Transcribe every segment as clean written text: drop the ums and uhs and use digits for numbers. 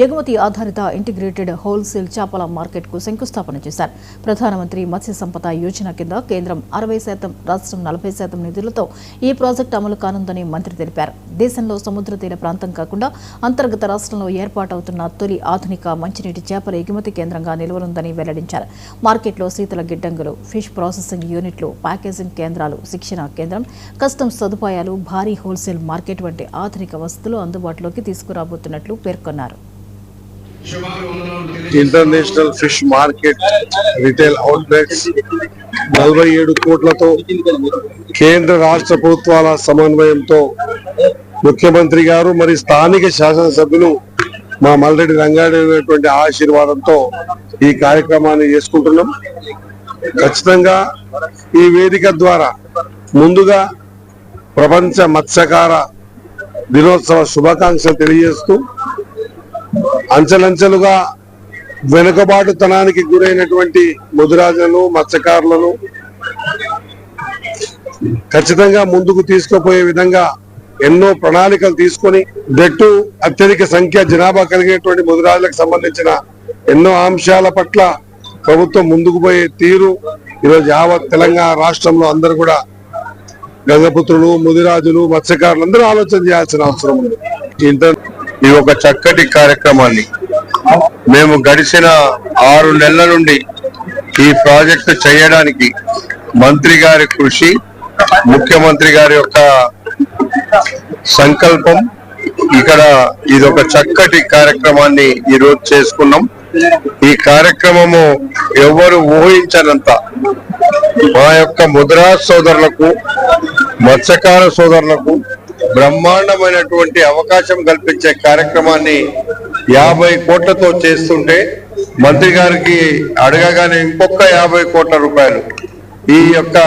ఎగుమతి ఆధారిత integrated wholesale చేపల మార్కెట్కు శంకుస్థాపన చేశారు. ప్రధానమంత్రి మత్స్య సంపద యోజన కింద కేంద్రం 60%, రాష్ట్రం 40% నిధులతో ఈ ప్రాజెక్టు అమలు కానుందని మంత్రి తెలిపారు. దేశంలో సముద్ర తీర ప్రాంతం కాకుండా అంతర్గత రాష్ట్రంలో ఏర్పాటవుతున్న తొలి ఆధునిక మంచినీటి చేపల ఎగుమతి కేంద్రంగా నిలవనుందని వెల్లడించారు. మార్కెట్లో శీతల గిడ్డంగులు, ఫిష్ ప్రాసెసింగ్ యూనిట్లు, ప్యాకేజింగ్ కేంద్రాలు, శిక్షణ కేంద్రం, కస్టమ్స్ సదుపాయాలు, భారీ హోల్సేల్ మార్కెట్ వంటి ఆధునిక వసతులు అందుబాటులోకి తీసుకురాబోతున్నట్లు పేర్కొన్నారు. International fish market retail outlets 47 కోట్లతో కేంద్ర రాష్ట్ర ప్రభుత్వాల సమన్వయంతో ముఖ్యమంత్రి గారు మరి స్థానిక శాసనసభ్యులు మా మల్రెడ్డి రంగారెడ్డి ఆశీర్వాదంతో ఈ కార్యక్రమాన్ని చేసుకుంటున్నాం. ఖచ్చితంగా ఈ వేదిక ద్వారా ముందుగా ప్రపంచ మత్స్యకార దినోత్సవ శుభాకాంక్షలు తెలియజేస్తూ అంచెలంచెలుగా వెనుకబాటుతనానికి గురైనటువంటి ముదిరాజులను, మత్స్యకారులను ఖచ్చితంగా ముందుకు తీసుకుపోయే విధంగా ఎన్నో ప్రణాళికలు తీసుకొని దట్టు అత్యధిక సంఖ్య జనాభా కలిగినటువంటి ముదిరాజులకు సంబంధించిన ఎన్నో అంశాల పట్ల ప్రభుత్వం ముందుకు పోయే తీరు ఈరోజు యావత్ తెలంగాణ రాష్ట్రంలో అందరూ కూడా గంగపుత్రులు, ముదిరాజులు, మత్స్యకారులు అందరూ ఆలోచన చేయాల్సిన అవసరం ఉంది. ఈ ఒక చక్కటి కార్యక్రమాన్ని మేము గడిచిన 6 నెలల నుండి ఈ ప్రాజెక్టు చేయడానికి మంత్రి గారి కృషి, ముఖ్యమంత్రి గారి యొక్క సంకల్పం, ఇక్కడ ఇదొక చక్కటి కార్యక్రమాన్ని ఈరోజు చేసుకున్నాం. ఈ కార్యక్రమము ఎవరు ఊహించనంత మా యొక్క ముదిరాజ్ సోదరులకు, మత్స్యకార సోదరులకు బ్రహ్మాండమైనటువంటి అవకాశం కల్పించే కార్యక్రమాన్ని 50 కోట్లతో చేస్తుంటే మంత్రి గారికి అడగగానే ఇంకొక 50 కోట్ల రూపాయలు ఈ యొక్క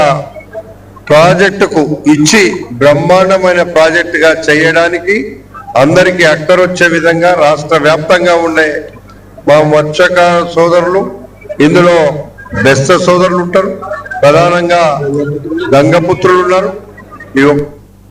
ప్రాజెక్టుకు ఇచ్చి బ్రహ్మాండమైన ప్రాజెక్టుగా చేయడానికి అందరికీ అక్కరొచ్చే విధంగా రాష్ట్ర వ్యాప్తంగా ఉండే మా మత్స్యకార సోదరులు, ఇందులో బెస్త సోదరులు ఉంటారు, ప్రధానంగా గంగపుత్రులు ఉన్నారు.